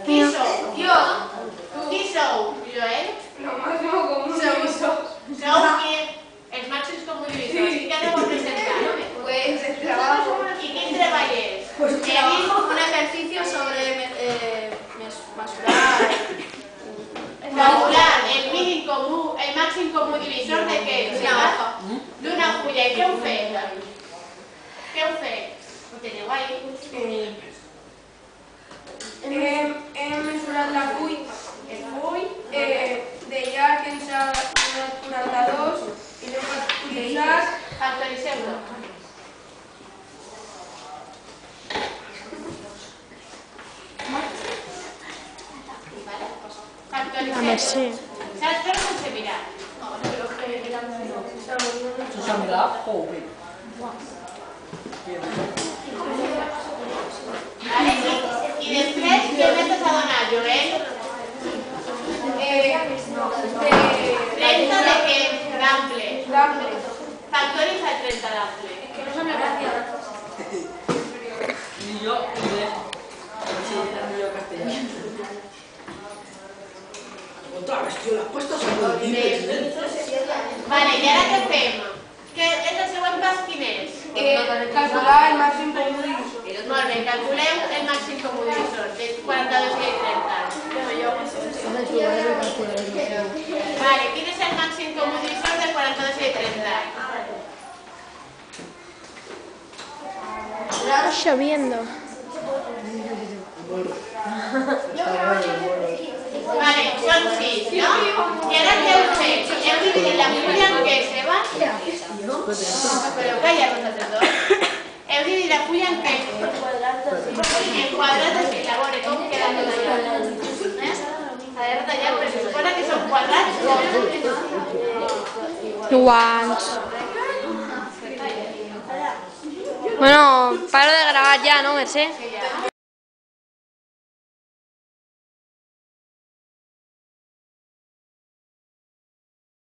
Qui sou? Jo. Qui sou? Joel? Lo máximo común divisor. Sou qui? Els màxims comudivisors. I què aneu a presentar? Pues el trabajo. I quin treball és? He visto un ejercicio sobre mesurar. Calcular el mínim comú, el màxim comú divisor de què? D'una fulla. I què heu fet? Què heu fet? Ho teniu ahí? Hem mesurat la full. El full. De llarg ens ha donat 42 i l'hem factoritzat. Factoritzeu-lo. Factoritzeu. Saps fer sense mirar? Sense mirar? Joder. I després, què més t'ha donat, Joel? 30 de què? D'ample. Factoritza el 30 d'ample. Que no sembla gràcia. Ni yo, ni él. Sí, era medio castellano. Otra vez, tío, las puestas son muy libres, Vale, i ara què fem? És el següent pas quin és? Calcular el màxim comú divisor. Molt bé, calculeu el màxim comú divisor de 42 i 30. Vale, quin és el màxim comú divisor de 42 i 30? Lloviendo. Vale, són 6, no? I ara què heu fet? Heu dividit la fulla en què, Seba? Però calla, vosaltres dos. Heu dividit la fulla en què? En quadrats, i a veure com queda tot allà. S'ha de retallar, però se suposa que són quadrats o... Guants. Bueno, paro de grabar ya, ¿no, Mercè? Que ja.